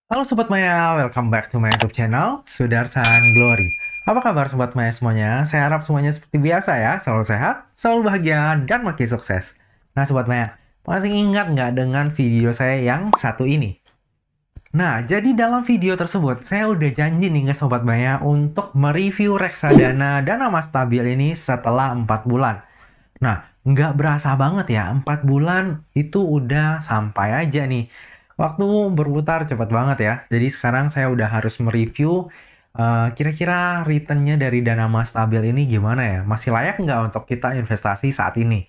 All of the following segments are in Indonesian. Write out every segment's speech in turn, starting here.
Halo Sobat Maya, welcome back to my YouTube channel, Sudarsan Glory. Apa kabar Sobat Maya semuanya? Saya harap semuanya seperti biasa ya, selalu sehat, selalu bahagia, dan makin sukses. Nah Sobat Maya, masih ingat nggak dengan video saya yang satu ini? Nah, jadi dalam video tersebut, saya udah janji nih ke Sobat Maya untuk mereview reksadana Dana Mas Stabil ini setelah 4 bulan. Nah, nggak berasa banget ya, 4 bulan itu udah sampai aja nih. Waktu berputar cepat banget ya. Jadi sekarang saya udah harus mereview kira-kira returnnya dari dana emas stabil ini gimana ya? Masih layak nggak untuk kita investasi saat ini?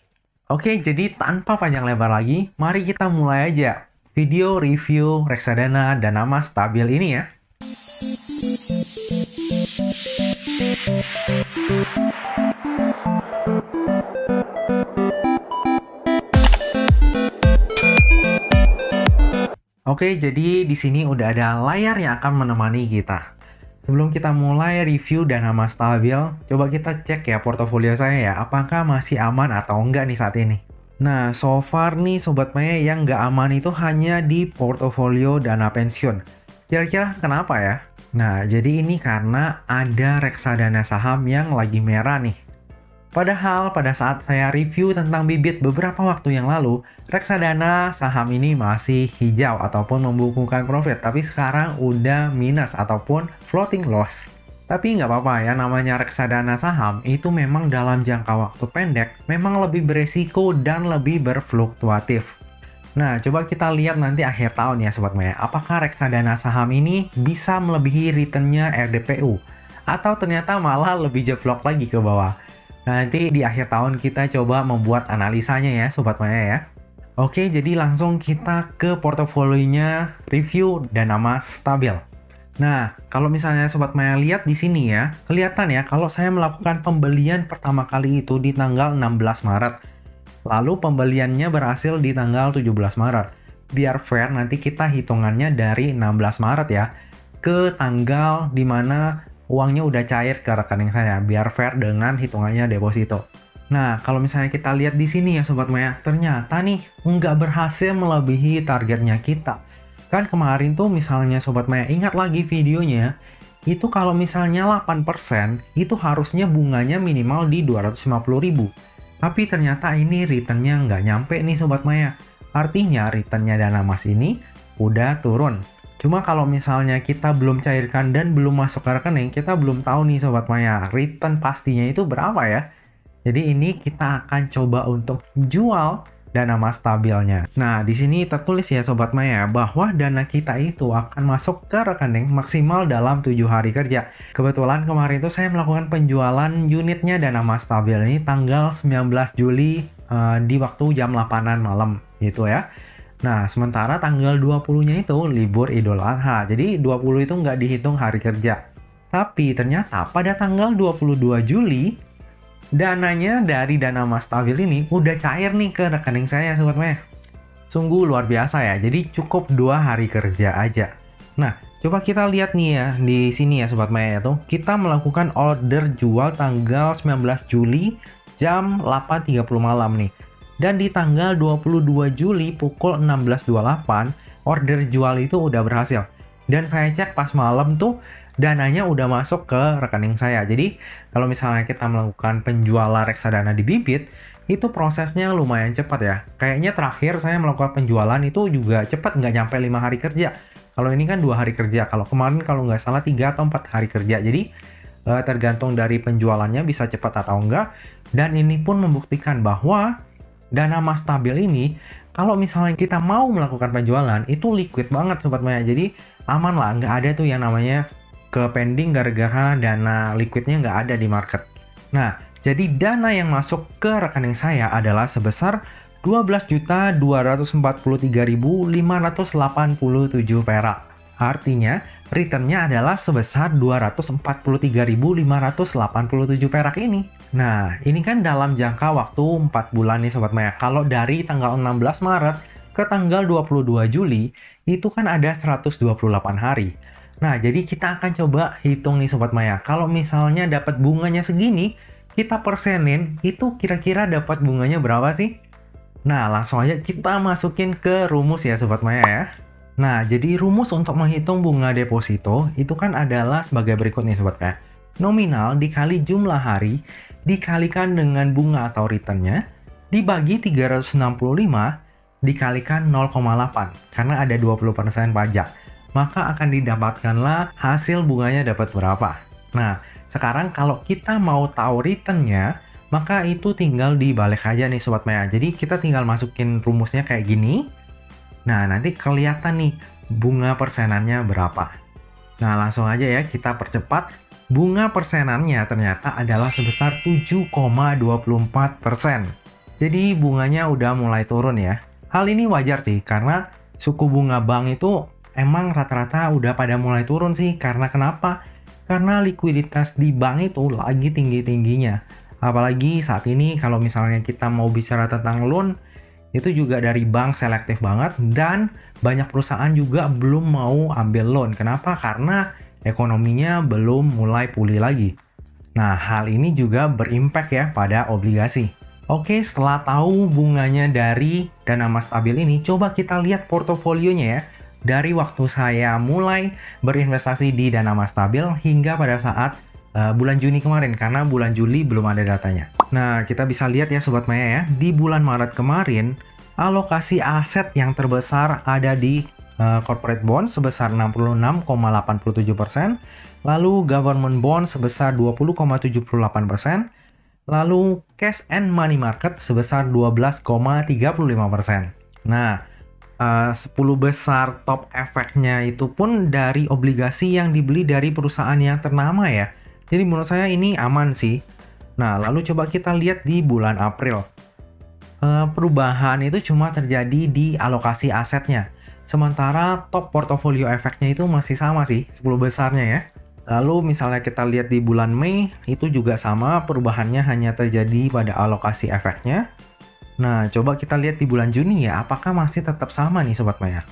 Oke, jadi tanpa panjang lebar lagi, mari kita mulai aja video review reksadana dana emas stabil ini ya. Oke, jadi di sini udah ada layar yang akan menemani kita. Sebelum kita mulai review dana emas stabil, coba kita cek ya portofolio saya ya, apakah masih aman atau enggak nih saat ini. Nah, so far nih Sobat Maya yang nggak aman itu hanya di portofolio dana pensiun. Kira-kira kenapa ya? Nah, jadi ini karena ada reksadana saham yang lagi merah nih. Padahal pada saat saya review tentang bibit beberapa waktu yang lalu, reksadana saham ini masih hijau ataupun membukukan profit, tapi sekarang udah minus ataupun floating loss. Tapi nggak apa-apa ya, namanya reksadana saham itu memang dalam jangka waktu pendek, memang lebih beresiko dan lebih berfluktuatif. Nah, coba kita lihat nanti akhir tahun ya Sobat Maya, apakah reksadana saham ini bisa melebihi returnnya RDPU? Atau ternyata malah lebih jeblok lagi ke bawah? Nanti di akhir tahun kita coba membuat analisanya ya Sobat Maya ya. Oke, jadi langsung kita ke portofolionya review dana emas stabil. Nah, kalau misalnya Sobat Maya lihat di sini ya, kelihatan ya kalau saya melakukan pembelian pertama kali itu di tanggal 16 Maret. Lalu pembeliannya berhasil di tanggal 17 Maret. Biar fair nanti kita hitungannya dari 16 Maret ya, ke tanggal dimana uangnya udah cair ke rekening saya, biar fair dengan hitungannya deposito. Nah, kalau misalnya kita lihat di sini ya Sobat Maya, ternyata nih nggak berhasil melebihi targetnya kita. Kan kemarin tuh misalnya Sobat Maya ingat lagi videonya, itu kalau misalnya 8%, itu harusnya bunganya minimal di 250.000. Tapi ternyata ini returnnya nggak nyampe nih Sobat Maya. Artinya returnnya dana emas ini udah turun. Cuma kalau misalnya kita belum cairkan dan belum masuk ke rekening, kita belum tahu nih Sobat Maya, return pastinya itu berapa ya. Jadi ini kita akan coba untuk jual dana emas stabilnya. Nah, di sini tertulis ya Sobat Maya, bahwa dana kita itu akan masuk ke rekening maksimal dalam 7 hari kerja. Kebetulan kemarin itu saya melakukan penjualan unitnya dana emas stabil ini tanggal 19 Juli di waktu jam 8-an malam gitu ya. Nah, sementara tanggal 20-nya itu libur Idul Adha. Jadi 20 itu nggak dihitung hari kerja. Tapi ternyata pada tanggal 22 Juli, dananya dari dana emas stabil ini udah cair nih ke rekening saya, Sobat Maya. Sungguh luar biasa ya, jadi cukup 2 hari kerja aja. Nah, coba kita lihat nih ya, di sini ya Sobat Maya itu, kita melakukan order jual tanggal 19 Juli jam 8.30 malam nih. Dan di tanggal 22 Juli pukul 16.28, order jual itu udah berhasil. Dan saya cek pas malam tuh, dananya udah masuk ke rekening saya. Jadi, kalau misalnya kita melakukan penjualan reksadana di Bibit, itu prosesnya lumayan cepat ya. Kayaknya terakhir saya melakukan penjualan itu juga cepat, nggak nyampe 5 hari kerja. Kalau ini kan 2 hari kerja. Kalau kemarin kalau nggak salah 3 atau 4 hari kerja. Jadi, tergantung dari penjualannya bisa cepat atau enggak. Dan ini pun membuktikan bahwa dana emas stabil ini, kalau misalnya kita mau melakukan penjualan, itu liquid banget Sobat Maya. Jadi aman lah, nggak ada tuh yang namanya ke pending gara-gara dana liquidnya nggak ada di market. Nah, jadi dana yang masuk ke rekening saya adalah sebesar 12.243.587 perak. Artinya, returnnya adalah sebesar 243.587 perak ini. Nah, ini kan dalam jangka waktu 4 bulan nih Sobat Maya. Kalau dari tanggal 16 Maret ke tanggal 22 Juli, itu kan ada 128 hari. Nah, jadi kita akan coba hitung nih Sobat Maya. Kalau misalnya dapat bunganya segini, kita persenin, itu kira-kira dapat bunganya berapa sih? Nah, langsung aja kita masukin ke rumus ya Sobat Maya ya. Nah, jadi rumus untuk menghitung bunga deposito itu kan adalah sebagai berikut nih Sobat Maya. Nominal dikali jumlah hari dikalikan dengan bunga atau returnnya dibagi 365 dikalikan 0,8 karena ada 20% pajak. Maka akan didapatkanlah hasil bunganya dapat berapa. Nah, sekarang kalau kita mau tahu returnnya, maka itu tinggal dibalik aja nih Sobat Maya. Jadi kita tinggal masukin rumusnya kayak gini. Nah, nanti kelihatan nih bunga persenannya berapa. Nah, langsung aja ya kita percepat. Bunga persenannya ternyata adalah sebesar 7,24%. Jadi bunganya udah mulai turun ya. Hal ini wajar sih karena suku bunga bank itu emang rata-rata udah pada mulai turun sih. Karena kenapa? Karena likuiditas di bank itu lagi tinggi-tingginya. Apalagi saat ini kalau misalnya kita mau bicara tentang loan, itu juga dari bank selektif banget dan banyak perusahaan juga belum mau ambil loan. Kenapa? Karena ekonominya belum mulai pulih lagi. Nah, hal ini juga berimpact ya pada obligasi. Oke, setelah tahu bunganya dari dana emas stabil ini, coba kita lihat portofolionya ya. Dari waktu saya mulai berinvestasi di dana emas stabil hingga pada saat bulan Juni kemarin, karena bulan Juli belum ada datanya. Nah, kita bisa lihat ya Sobat Maya ya, di bulan Maret kemarin, alokasi aset yang terbesar ada di corporate bond sebesar 66,87%, lalu government bond sebesar 20,78%, lalu cash and money market sebesar 12,35%. Nah, 10 besar top efeknya itu pun dari obligasi yang dibeli dari perusahaan yang ternama ya. Jadi menurut saya ini aman sih. Nah, lalu coba kita lihat di bulan April. Perubahan itu cuma terjadi di alokasi asetnya. Sementara top portofolio efeknya itu masih sama sih, 10 besarnya ya. Lalu misalnya kita lihat di bulan Mei, itu juga sama, perubahannya hanya terjadi pada alokasi efeknya. Nah, coba kita lihat di bulan Juni ya, apakah masih tetap sama nih Sobat Maya?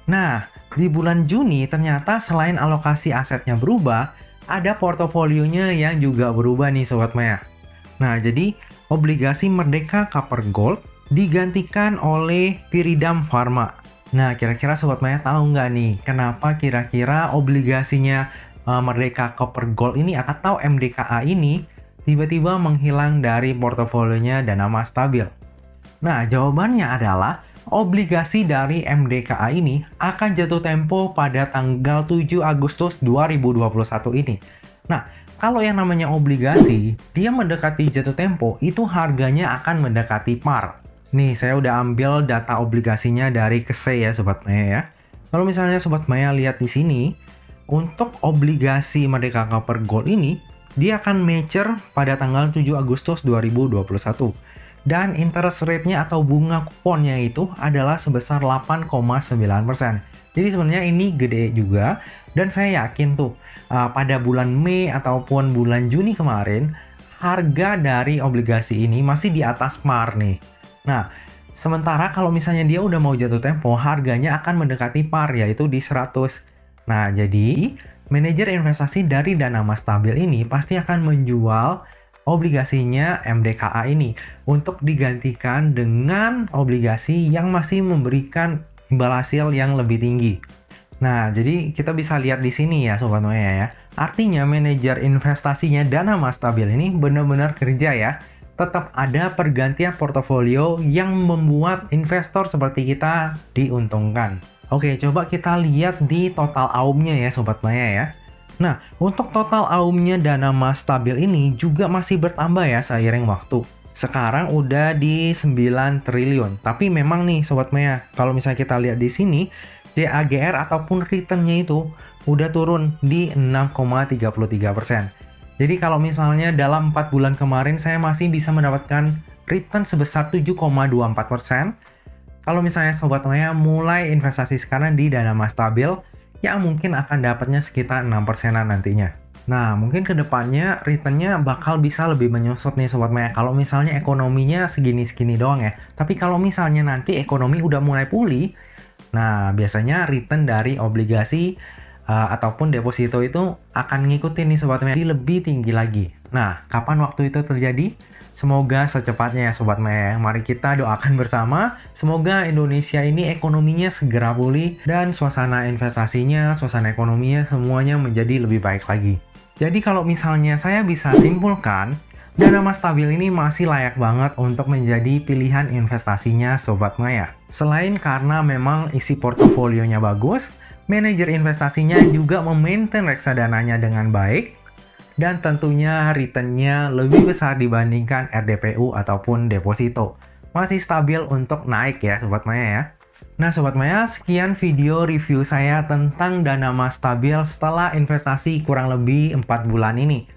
Nah, di bulan Juni ternyata selain alokasi asetnya berubah, ada portofolionya yang juga berubah nih Sobat Maya. Nah, jadi obligasi Merdeka Copper Gold digantikan oleh Pyridam Pharma. Nah, kira-kira Sobat Maya tahu nggak nih, kenapa kira-kira obligasinya Merdeka Copper Gold ini atau MDKA ini tiba-tiba menghilang dari portofolionya dana emas stabil? Nah, jawabannya adalah obligasi dari MDKA ini akan jatuh tempo pada tanggal 7 Agustus 2021 ini. Nah, kalau yang namanya obligasi, dia mendekati jatuh tempo, itu harganya akan mendekati par. Nih, saya udah ambil data obligasinya dari KSE ya, Sobat Maya ya. Kalau misalnya Sobat Maya lihat di sini, untuk obligasi Merdeka Copper Gold ini, dia akan mature pada tanggal 7 Agustus 2021. Dan interest rate-nya atau bunga kuponnya itu adalah sebesar 8,9%. Jadi sebenarnya ini gede juga. Dan saya yakin tuh pada bulan Mei ataupun bulan Juni kemarin, harga dari obligasi ini masih di atas par nih. Nah, sementara kalau misalnya dia udah mau jatuh tempo, harganya akan mendekati par yaitu di 100. Nah, jadi manajer investasi dari dana emas stabil ini pasti akan menjual obligasinya MDKA ini untuk digantikan dengan obligasi yang masih memberikan imbal hasil yang lebih tinggi. Nah, jadi kita bisa lihat di sini ya Sobat Maya ya. Artinya manajer investasinya dana emas stabil ini benar-benar kerja ya. Tetap ada pergantian portofolio yang membuat investor seperti kita diuntungkan. Oke, coba kita lihat di total AUM-nya ya Sobat Maya ya. Nah, untuk total AUM-nya dana emas stabil ini juga masih bertambah ya seiring waktu. Sekarang udah di 9 triliun. Tapi memang nih Sobat Maya, kalau misalnya kita lihat di sini, CAGR ataupun return-nya itu udah turun di 6,33%. Jadi kalau misalnya dalam 4 bulan kemarin saya masih bisa mendapatkan return sebesar 7,24%. Kalau misalnya Sobat Maya mulai investasi sekarang di dana emas stabil, ya mungkin akan dapatnya sekitar 6%-an nantinya. Nah, mungkin kedepannya returnnya bakal bisa lebih menyusut nih Sobat Maya. Kalau misalnya ekonominya segini-segini doang ya. Tapi kalau misalnya nanti ekonomi udah mulai pulih, nah biasanya return dari obligasi ataupun deposito itu akan ngikutin nih Sobat Maya lebih tinggi lagi. Nah, kapan waktu itu terjadi? Semoga secepatnya ya Sobat Maya. Mari kita doakan bersama, semoga Indonesia ini ekonominya segera pulih dan suasana investasinya, suasana ekonominya semuanya menjadi lebih baik lagi. Jadi kalau misalnya saya bisa simpulkan, dana emas stabil ini masih layak banget untuk menjadi pilihan investasinya Sobat Maya. Selain karena memang isi portofolionya bagus, manajer investasinya juga memaintain reksadananya dengan baik, dan tentunya return-nya lebih besar dibandingkan RDPU ataupun deposito. Masih stabil untuk naik ya Sobat Maya ya. Nah Sobat Maya, sekian video review saya tentang dana emas stabil setelah investasi kurang lebih 4 bulan ini.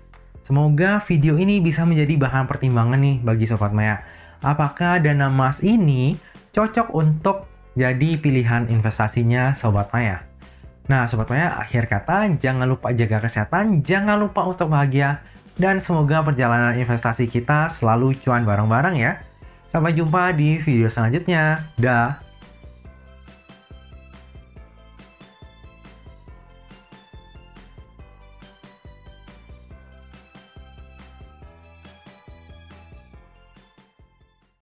Semoga video ini bisa menjadi bahan pertimbangan nih bagi Sobat Maya. Apakah dana emas ini cocok untuk jadi pilihan investasinya Sobat Maya? Nah, Sobat Maya, akhir kata, jangan lupa jaga kesehatan, jangan lupa untuk bahagia, dan semoga perjalanan investasi kita selalu cuan bareng-bareng ya. Sampai jumpa di video selanjutnya. Dah.